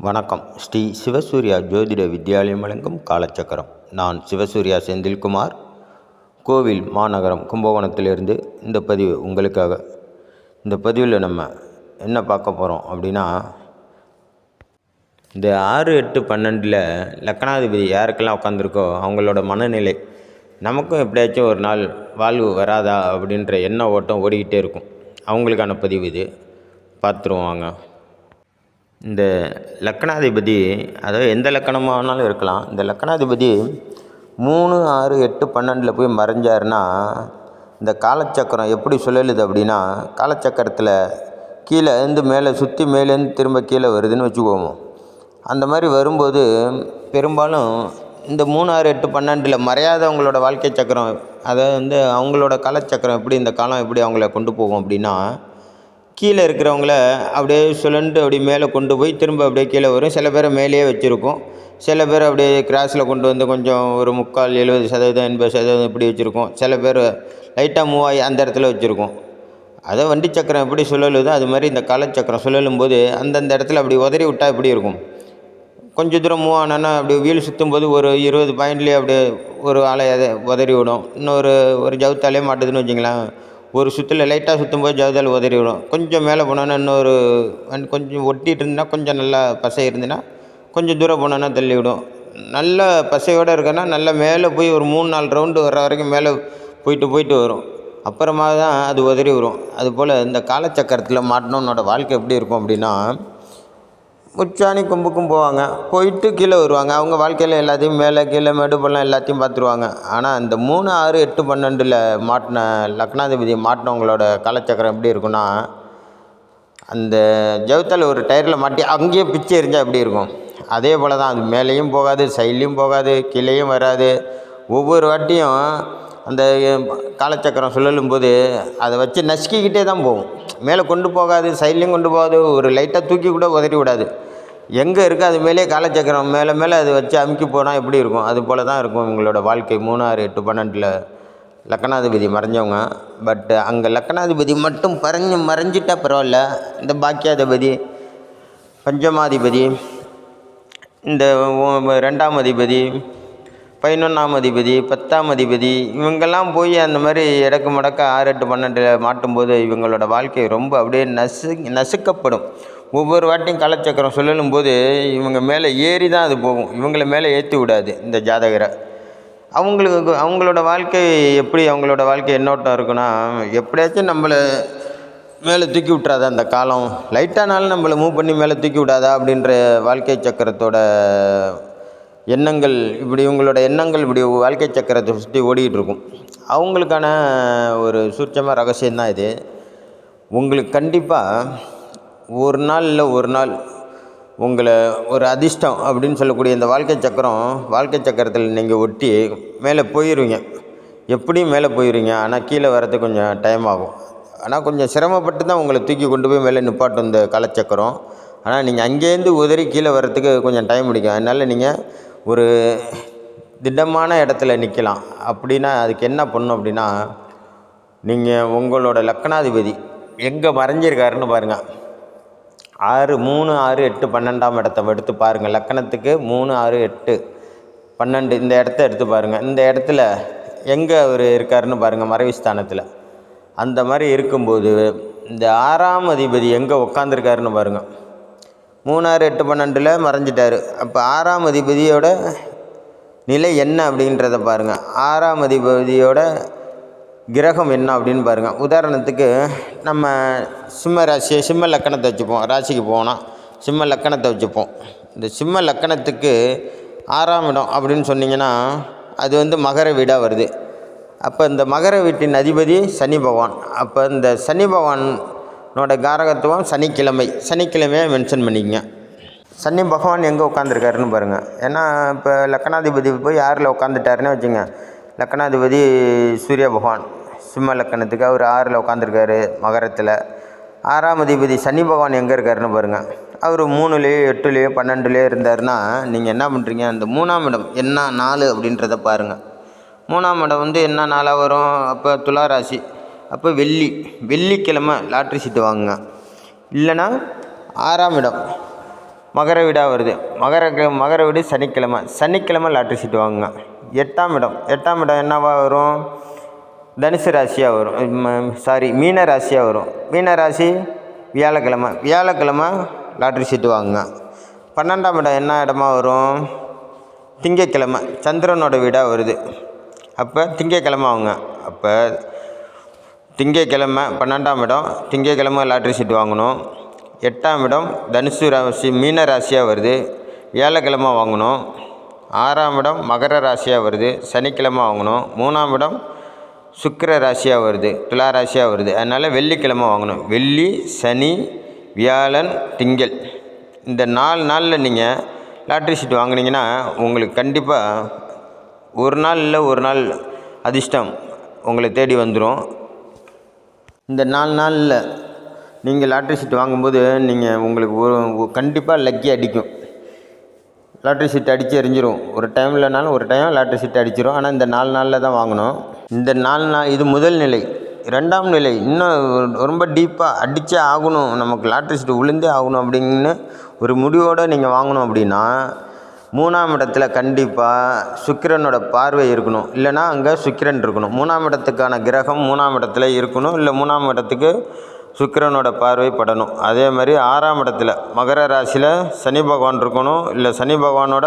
வணக்கம். ஸ்ரீ சிவசூர்யா ஜோதிட வித்யாலயம் வழங்கும் காலச்சக்கரம். நான் சிவசூர்யா செந்தில்குமார், கோவில் மாநகரம் கும்பகோணத்திலிருந்து இந்த பதிவு உங்களுக்காக. இந்த பதிவில் நம்ம என்ன பார்க்க போகிறோம் அப்படின்னா, இந்த 6, 8, 12 லக்னாதிபதி யாருக்கெல்லாம் உட்காந்துருக்கோ அவங்களோட மனநிலை நமக்கும் எப்படியாச்சும் ஒரு நாள் வாழ்வு வராதா அப்படின்ற எண்ண ஓட்டம் ஓடிக்கிட்டே இருக்கும். அவங்களுக்கான பதிவு இது. பார்த்துருவாங்க. இந்த லக்னாதிபதி, அதாவது எந்த லக்கணமானாலும் இருக்கலாம், இந்த லக்னாதிபதி 3, 6, 8, 12 போய் மறைஞ்சாருன்னா இந்த காலச்சக்கரம் எப்படி சுழலுது அப்படின்னா, காலச்சக்கரத்தில் கீழே இருந்து மேலே சுற்றி மேலேருந்து திரும்ப கீழே வருதுன்னு வச்சுக்குவோம். அந்த மாதிரி வரும்போது பெரும்பாலும் இந்த 3, 6, 8, 12 மறையாதவங்களோட வாழ்க்கை சக்கரம், அதாவது அவங்களோட காலச்சக்கரம் எப்படி, இந்த காலம் எப்படி அவங்கள கொண்டு போகும் அப்படின்னா, கீழே இருக்கிறவங்கள அப்படியே சுழண்டு அப்படியே மேலே கொண்டு போய் திரும்ப அப்படியே கீழே வரும். சில பேரை மேலேயே வச்சுருக்கோம், சில பேர் அப்படியே கிராஸில் கொண்டு வந்து கொஞ்சம் ஒரு 3/4, 70%, 80% இப்படி வச்சுருக்கோம். சில பேர் லைட்டாக மூவ் ஆகி அந்த இடத்துல வச்சுருக்கோம். அதை வண்டி சக்கரம் எப்படி சுழலுதோ அது மாதிரி இந்த காலச்சக்கரம் சுழலும் போது அந்தந்த இடத்துல அப்படி உதறி விட்டால் எப்படி இருக்கும். கொஞ்சம் தூரம் மூவ் ஆனோன்னா அப்படி வீல் சுற்றும்போது ஒரு 20 பாயிண்ட்லேயே அப்படியே ஒரு ஆளை உதறி விடும். ஒரு ஜவுத்தாலே மாட்டுதுன்னு வச்சிங்களேன். ஒரு சுற்றில் லைட்டாக சுற்றும்போது ஜவுதால் உதறி விடும். கொஞ்சம் மேலே போனோன்னா இன்னொரு கொஞ்சம் ஒட்டிகிட்டு இருந்துன்னா, கொஞ்சம் நல்லா பசை இருந்துன்னா கொஞ்சம் தூரம் போனோன்னா தள்ளி விடும். நல்ல பசையோடு இருக்கன்னா நல்லா மேலே போய் ஒரு 3-4 ரவுண்டு வர்ற வரைக்கும் மேலே போயிட்டு வரும். அப்புறமா தான் அது உதறி வரும். அதுபோல் இந்த காலச்சக்கரத்தில் மாட்டினவனோட வாழ்க்கை எப்படி இருக்கும் அப்படின்னா, உச்சாணி கொம்புக்கும் போவாங்க, போயிட்டு கீழே வருவாங்க. அவங்க வாழ்க்கையில் எல்லாத்தையும் மேலே கீழே மேடு பள்ளம் எல்லாத்தையும் பார்த்துருவாங்க. ஆனால் இந்த 3, 6, 8, 12 மாட்டின லக்னாதிபதி மாட்டினவங்களோட காலச்சக்கரம் எப்படி இருக்குன்னா, அந்த ஜவுத்தால் ஒரு டயரில் மாட்டி அங்கேயே பிச்சை எரிஞ்சால் எப்படி இருக்கும், அதே போல் தான். அது மேலேயும் போகாது, சைட்லேயும் போகாது, கீழேயும் வராது. ஒவ்வொரு வாட்டியும் அந்த காலச்சக்கரம் சுழலும்போது அதை வச்சு நசுக்கிக்கிட்டே தான் போகும். மேலே கொண்டு போகாது, சைட்லேயும் கொண்டு போகாது, ஒரு லைட்டாக தூக்கி கூட உதறி விடாது. எங்கே இருக்குது அது மேலே காலச்சக்கரம் மேலே அதை வச்சு அமுக்கி போனால் எப்படி இருக்கும், அது போல் தான் இருக்கும் உங்களோட வாழ்க்கை. 3, 6, 8, 12 லக்னாதிபதி மறைஞ்சவங்க. பட் அங்கே லக்னாதிபதி மட்டும் மறைஞ்சிட்டா பரவாயில்ல. இந்த பாக்கியாதிபதி, பஞ்சமாதிபதி, இந்த 2ஆம் அதிபதி, 11ஆம் அதிபதி, 10ஆம் அதிபதி, இவங்கெல்லாம் போய் அந்த மாதிரி இடக்கு மடக்க 6, 8, 12 மாட்டும்போது இவங்களோட வாழ்க்கை ரொம்ப அப்படியே நசுக்கப்படும். ஒவ்வொரு வாட்டியும் காலச்சக்கரம் சுழலும் போது இவங்க மேலே ஏறி தான் அது போகும். இவங்களை மேலே ஏற்றி விடாது இந்த ஜாதகரை. அவங்களோட வாழ்க்கை எப்படி, அவங்களோட வாழ்க்கை எண்ணோட்டம் இருக்குன்னா, எப்படியாச்சும் நம்மளை மேலே தூக்கி விட்றாதா அந்த காலம், லைட்டானாலும் நம்மளை மூவ் பண்ணி மேலே தூக்கி விடாதா அப்படின்ற வாழ்க்கை சக்கரத்தோட எண்ணங்கள். இவங்களோட எண்ணங்கள் இப்படி வாழ்க்கை சக்கரத்தை சுற்றி ஓடிக்கிட்டு இருக்கும். அவங்களுக்கான ஒரு சூட்சமாக ரகசியம்தான் இது. உங்களுக்கு கண்டிப்பாக ஒரு நாள் உங்களை ஒரு அதிர்ஷ்டம் அப்படின்னு சொல்லக்கூடிய இந்த வாழ்க்கை சக்கரத்தில் நீங்கள் ஒட்டி மேலே போயிடுவீங்க. எப்படியும் மேலே போயிடுவீங்க. ஆனால் கீழே வரதுக்கு கொஞ்சம் டைம் ஆகும். ஆனால் கொஞ்சம் சிரமப்பட்டு தான் உங்களை தூக்கி கொண்டு போய் மேலே நிப்பாட்டும் இந்த காலச்சக்கரம். ஆனால் நீங்கள் அங்கேருந்து உதறி கீழே வர்றதுக்கு கொஞ்சம் டைம் பிடிக்கும். அதனால் நீங்கள் ஒரு திடமான இடத்துல நிற்கலாம். அப்படின்னா அதுக்கு என்ன பண்ணணும் அப்படின்னா, நீங்கள் உங்களோட லக்னாதிபதி எங்கே மறைஞ்சிருக்காருன்னு பாருங்கள். 3, 6, 8, 12ஆம் இடத்த எடுத்து பாருங்கள். லக்கணத்துக்கு 3, 6, 8, 12 இந்த இடத்த எடுத்து பாருங்கள். இந்த இடத்துல எங்கே அவர் இருக்காருன்னு பாருங்கள், மறைவு ஸ்தானத்தில். அந்த மாதிரி இருக்கும்போது இந்த 6ஆம் அதிபதி எங்கே உட்காந்துருக்காருன்னு பாருங்கள். 3, 6, 8, 12 மறைஞ்சிட்டார். அப்போ 6ஆம் அதிபதியோட நிலை என்ன அப்படின்றத பாருங்கள். 6ஆம் அதிபதியோட கிரகம் என்ன அப்படின்னு பாருங்கள். உதாரணத்துக்கு நம்ம சிம்ம லக்கணத்தை வச்சுப்போம். ராசிக்கு போனால் சிம்ம லக்கணத்தை வச்சுப்போம். இந்த சிம்ம லக்கணத்துக்கு 6ஆம் இடம் அப்படின்னு சொன்னிங்கன்னா அது மகர வீடாக வருது. அப்போ இந்த மகர வீட்டின் அதிபதி சனி பகவான். அப்போ இந்த சனி பகவானோட காரகத்துவம் சனிக்கிழமையை மென்ஷன் பண்ணிக்கங்க. சனி பகவான் எங்கே உட்காந்துருக்காருன்னு பாருங்கள். ஏன்னா இப்போ லக்கணாதிபதி போய் 6ல் உட்காந்துட்டாருன்னு வச்சுங்க. லக்கணாதிபதி சூரிய பகவான் சிம்ம லக்கணத்துக்கு அவர் 6ல் உட்காந்துருக்காரு மகரத்தில். 6ஆம் அதிபதி சனி பகவான் எங்கே இருக்காருன்னு பாருங்கள். அவர் 3லேயோ 8லேயோ 12லேயோ இருந்தாருன்னா நீங்கள் என்ன பண்ணுறீங்க, அந்த 3ஆம் இடம் என்ன 4 அப்படின்றத பாருங்கள். 3ஆம் இடம் என்ன 4 வரும். அப்போ துலா ராசி. அப்போ வெள்ளிக்கிழமை லாட்ரி சீட்டு வாங்குங்க. இல்லைன்னா 6ஆம் இடம் மகர வீடாக வருது. மகர வீடு சனிக்கிழமை லாட்ரி சீட்டு வாங்குங்க. 8ஆம் இடம் என்னவா வரும்? தனுசு ராசியாக வரும். மீன ராசியாக வரும். மீன ராசி வியாழக்கிழமை லாட்ரி சீட்டு வாங்குங்க. 12ஆம் இடம் என்ன இடமா வரும்? திங்கக்கிழமை சந்திரனோட வீடாக வருது. அப்போ திங்கக்கிழமை வாங்க. அப்போ திங்கக்கிழமை 12ஆம் இடம் திங்கக்கிழமை லாட்ரி சீட்டு வாங்கணும். 8ஆம் இடம் தனுசு ராசி மீன ராசியாக வருது, வியாழக்கிழமை வாங்கணும். 6ஆம் இடம் மகர ராசியாக வருது, சனிக்கிழமை வாங்கணும். 3ஆம் இடம் சுக்கிர ராசியாக வருது, துலா ராசியாக வருது. அதனால் வெள்ளிக்கிழமை வாங்கணும். வெள்ளி, சனி, வியாழன், திங்கள் இந்த 4 நாளில் நீங்கள் லாட்ரி சீட்டு வாங்கினீங்கன்னா உங்களுக்கு கண்டிப்பாக ஒரு நாள் இல்லை ஒரு நாள் அதிர்ஷ்டம் உங்களை தேடி வந்துடும். இந்த 4 நாளில் நீங்கள் லாட்ரி சீட்டு வாங்கும்போது உங்களுக்கு கண்டிப்பாக லக்கி அடிக்கும். லாட்ரி சீட்டு அடித்து எறிஞ்சிரும். ஒரு டைம் இல்லைனாலும் ஒரு டைம் லாட்ரி சீட்டு அடிச்சிடும். ஆனால் இந்த 4 நாளில் தான் வாங்கணும். இந்த 4 நாள் இது முதல் நிலை. 2ஆம் நிலை இன்னும் ரொம்ப டீப்பாக அடித்தே ஆகணும், நமக்கு லாட்ரி சீட்டு விழுந்தே ஆகணும் அப்படின்னு ஒரு முடிவோடு நீங்கள் வாங்கணும். அப்படின்னா 3ஆம் இடத்துல கண்டிப்பாக சுக்கிரனோட பார்வை இருக்கணும். இல்லைனா அங்கே சுக்கிரன் இருக்கணும். 3ஆம் இடத்துக்கான கிரகம் 3ஆம் இடத்துல இருக்கணும். இல்லை 3ஆம் இடத்துக்கு சுக்கிரனோட பார்வை படணும். அதே மாதிரி 6ஆம் இடத்துல மகர ராசியில் சனி பகவான் இருக்கணும். இல்லை சனி பகவானோட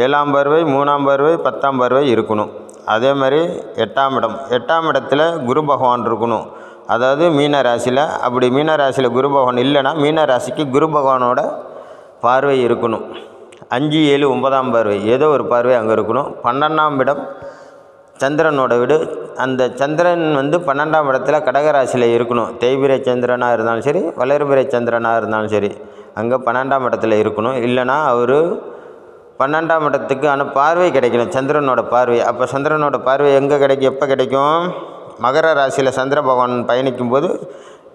7ஆம் பார்வை, 3ஆம் பார்வை, 10ஆம் பார்வை இருக்கணும். அதே மாதிரி 8ஆம் இடத்துல குரு பகவான் இருக்கணும். அதாவது மீன ராசியில். அப்படி மீன ராசியில் குரு பகவான் இல்லைன்னா மீன ராசிக்கு குரு பகவானோட பார்வை இருக்கணும். 5, 7, 9ஆம் பார்வை ஏதோ ஒரு பார்வை அங்கே இருக்கணும். 12ஆம் இடம் சந்திரனோட வீடு. அந்த சந்திரன் 12ஆம் இடத்துல கடகராசியில் இருக்கணும். தேய்பிரை சந்திரனாக இருந்தாலும் சரி, வளர்பிறை சந்திரனாக இருந்தாலும் சரி, அங்கே 12ஆம் இடத்துல இருக்கணும். இல்லைனா அவர் 12ஆம் இடத்துக்கு பார்வை கிடைக்கணும், சந்திரனோட பார்வை. அப்போ சந்திரனோட பார்வை எங்கே கிடைக்கும், எப்போ கிடைக்கும்? மகர ராசியில் சந்திர பகவான் பயணிக்கும்போது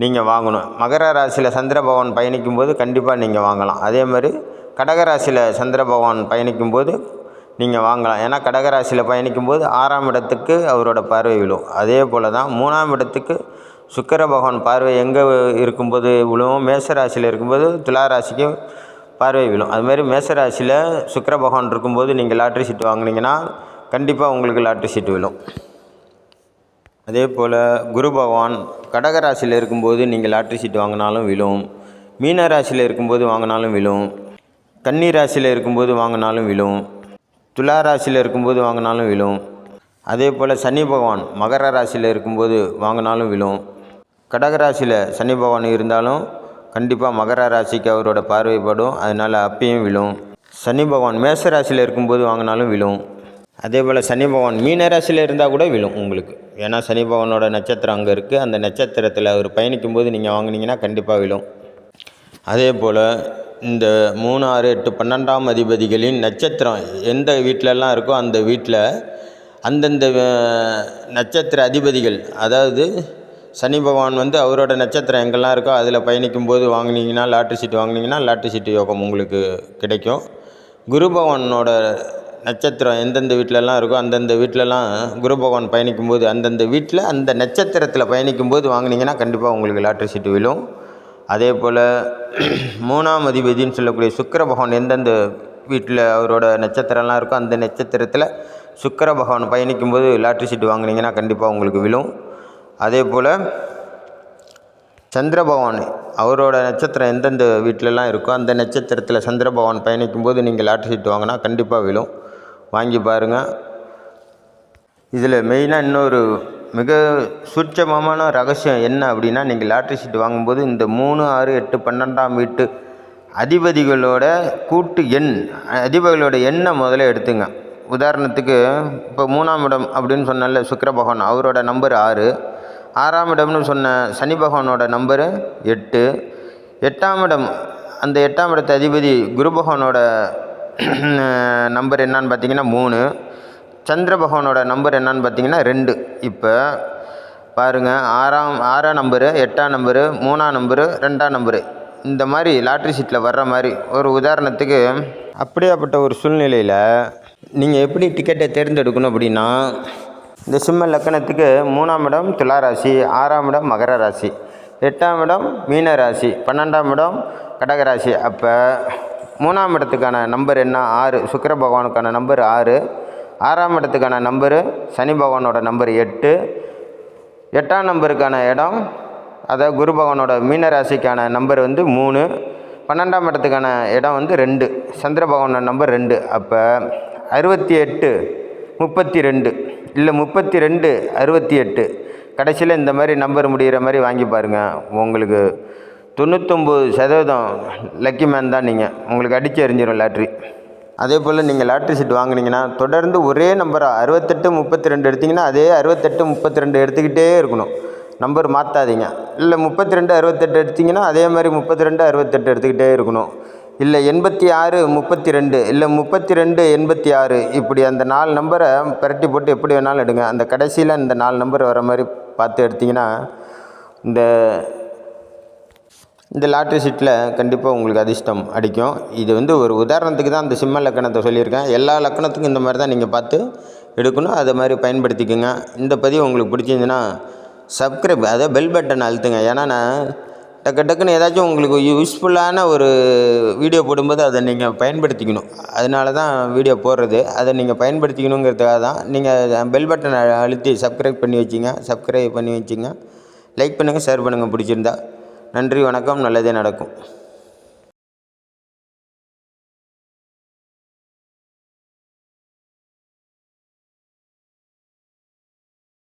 நீங்கள் வாங்கணும். மகர ராசியில் சந்திர பகவான் பயணிக்கும்போது கண்டிப்பாக நீங்கள் வாங்கலாம். அதே மாதிரி கடகராசியில் சந்திர பகவான் பயணிக்கும்போது நீங்கள் வாங்கலாம். ஏன்னா கடகராசியில் பயணிக்கும்போது 6ஆம் இடத்துக்கு அவரோட பார்வை விழும். அதே போல் தான் 3ஆம் இடத்துக்கு சுக்கிர பகவான் பார்வை எங்கே இருக்கும்போது விழுவும்? மேசராசியில் இருக்கும்போது துலா ராசிக்கு பார்வை விழும். அதுமாதிரி மேசராசியில் சுக்கிர பகவான் இருக்கும்போது நீங்கள் லாட்ரி சீட்டு வாங்கினீங்கன்னா கண்டிப்பாக உங்களுக்கு லாட்ரி சீட்டு விழும். அதே போல் குரு பகவான் கடகராசியில் இருக்கும்போது நீங்கள் லாட்ரி சீட்டு வாங்கினாலும் விழும். மீன ராசியில் இருக்கும்போது வாங்கினாலும் விழும். கன்னி ராசியில் இருக்கும்போது வாங்கினாலும் விழும். துலா ராசியில் இருக்கும்போது வாங்கினாலும் விழும். அதே போல் சனி பகவான் மகர ராசியில் இருக்கும்போது வாங்கினாலும் விழும். கடகராசியில் சனி பகவான் இருந்தாலும் கண்டிப்பாக மகர ராசிக்கு அவரோட பார்வைப்படும். அதனால் அப்பயும் விழும். சனி பகவான் மேச ராசியில் இருக்கும்போது வாங்கினாலும் விழும். அதே போல் சனி பகவான் மீன ராசியில் இருந்தால் கூட விழும் உங்களுக்கு. ஏன்னா சனி பகவானோட நட்சத்திரம் அங்கே இருக்குது. அந்த நட்சத்திரத்தில் அவர் பயணிக்கும்போது நீங்கள் வாங்கினீங்கன்னா கண்டிப்பாக விழும். அதே போல் இந்த 3, 6, 8, 12ஆம் அதிபதிகளின் நட்சத்திரம் எந்த வீட்டிலலாம் இருக்கோ அந்த வீட்டில் அந்தந்த நட்சத்திர அதிபதிகள், அதாவது சனி பகவான் அவரோட நட்சத்திரம் எங்கெல்லாம் இருக்கோ அதில் பயணிக்கும்போது வாங்கினீங்கன்னா லாட்ரி சீட்டு வாங்கினீங்கன்னா லாட்ரி சீட்டு யோகம் உங்களுக்கு கிடைக்கும். குரு பகவானோட நட்சத்திரம் எந்தெந்த வீட்டிலலாம் இருக்கோ அந்தந்த வீட்டிலலாம் குரு பகவான் பயணிக்கும்போது அந்தந்த வீட்டில் அந்த நட்சத்திரத்தில் பயணிக்கும்போது வாங்கினீங்கன்னா கண்டிப்பாக உங்களுக்கு லாட்ரி சீட்டு விழும். அதே போல் 3ஆம் அதிபதினு சொல்லக்கூடிய சுக்கிர பகவான் எந்தெந்த வீட்டில் அவரோட நட்சத்திரம்லாம் இருக்கோ அந்த நட்சத்திரத்தில் சுக்கிர பகவான் பயணிக்கும்போது லாட்ரி சீட்டு வாங்கினீங்கன்னா கண்டிப்பாக உங்களுக்கு விழும். அதே போல் சந்திர பகவான் அவரோட நட்சத்திரம் எந்தெந்த வீட்டிலலாம் இருக்கோ அந்த நட்சத்திரத்தில் சந்திர பகவான் பயணிக்கும்போது நீங்கள் லாட்ரி சீட்டு வாங்கினா கண்டிப்பாக விழும். வாங்கி பாருங்கள். இதில் மெயினாக இன்னொரு மிக சூட்சமமான ரகசியம் என்ன அப்படின்னா, நீங்கள் லாட்ரி சீட்டு வாங்கும்போது இந்த 3, 6, 8, 12ஆம் வீட்டு அதிபதிகளோட கூட்டு எண், அதிபதிகளோட எண்ணை முதல்ல எடுத்துங்க. உதாரணத்துக்கு இப்போ 3ஆம் இடம் அப்படின்னு சொன்னால சுக்கிர பகவான் அவரோட நம்பர் 6, 6ஆம் இடம்னு சொன்ன சனி பகவானோட நம்பரு 8, 8ஆம் இடம் அந்த 8ஆம் இடத்து அதிபதி குரு பகவானோட நம்பர் என்னான்னு பார்த்தீங்கன்னா 3, சந்திர பகவானோட நம்பர் என்னான்னு பார்த்தீங்கன்னா 2. இப்போ பாருங்கள், 6ஆம் நம்பரு, 8ஆம் நம்பரு, 3ஆம் நம்பரு, 2ஆம் நம்பரு இந்த மாதிரி லாட்ரி சீட்டில் வர்ற மாதிரி ஒரு உதாரணத்துக்கு அப்படியாப்பட்ட ஒரு சூழ்நிலையில் நீங்கள் எப்படி டிக்கெட்டை தேர்ந்தெடுக்கணும் அப்படின்னா, இந்த சிம்ம லக்கணத்துக்கு 3ஆம் இடம் துலா ராசி, 6ஆம் இடம் மகர ராசி, 8ஆம் இடம் மீன ராசி, 12ஆம் இடம் கடகராசி. அப்போ 3ஆம் இடத்துக்கான நம்பர் என்ன? 6. சுக்கிர பகவானுக்கான நம்பர் 6. 6ஆம் இடத்துக்கான நம்பரு சனி பகவானோட நம்பர் 8. 8ஆம் நம்பருக்கான இடம், அதாவது குரு பகவானோட மீன ராசிக்கான நம்பர் 3. 12ஆம் இடத்துக்கான இடம் 2. சந்திர பகவானோட நம்பர் 2. அப்போ 68 32 இல்லை 32 68 கடைசியில் இந்த மாதிரி நம்பர் முடிகிற மாதிரி வாங்கி பாருங்கள். உங்களுக்கு 99% லக்கி மேன் தான். நீங்கள் உங்களுக்கு அடித்து எறிஞ்சிடும் லாட்ரி. அதே போல் நீங்கள் லாட்ரி சீட் வாங்கினீங்கன்னா தொடர்ந்து ஒரே நம்பராக 68 32 எடுத்திங்கன்னா அதே 68 32 எடுத்துக்கிட்டே இருக்கணும். நம்பர் மாற்றாதீங்க. இல்லை 32 68 எடுத்திங்கன்னா அதே மாதிரி 32 68 எடுத்துக்கிட்டே இருக்கணும். இல்லை 86 32 இல்லை 32 86 இப்படி அந்த 4 நம்பரை பிரட்டி போட்டு எப்படி வேணாலும் எடுங்க. அந்த கடைசியில் இந்த 4 நம்பர் வர மாதிரி பார்த்து எடுத்திங்கன்னா இந்த லாட்ரி சீட்டில் கண்டிப்பாக உங்களுக்கு அதிர்ஷ்டம் அடிக்கும். இது ஒரு உதாரணத்துக்கு தான் அந்த சிம்ம லக்கணத்தை சொல்லியிருக்கேன். எல்லா லக்கணத்துக்கும் இந்த மாதிரி தான் நீங்கள் பார்த்து எடுக்கணும். அதை மாதிரி பயன்படுத்திக்கோங்க. இந்த பதிவு உங்களுக்கு பிடிச்சிருந்துன்னா சப்ஸ்கிரைப், அதாவது பெல் பட்டன் அழுத்துங்க. ஏன்னா நான் டக்குன்னு ஏதாச்சும் உங்களுக்கு யூஸ்ஃபுல்லான ஒரு வீடியோ போடும்போது அதை நீங்கள் பயன்படுத்திக்கணும். அதனால தான் வீடியோ போடுறது. அதை நீங்கள் பயன்படுத்திக்கணுங்கிறதுக்காக தான். நீங்கள் பெல் பட்டன் அழுத்தி சப்ஸ்கிரைப் பண்ணி வச்சுங்க. லைக் பண்ணுங்கள், ஷேர் பண்ணுங்கள் பிடிச்சிருந்தா. நன்றி, வணக்கம். நல்லதே நடக்கும்.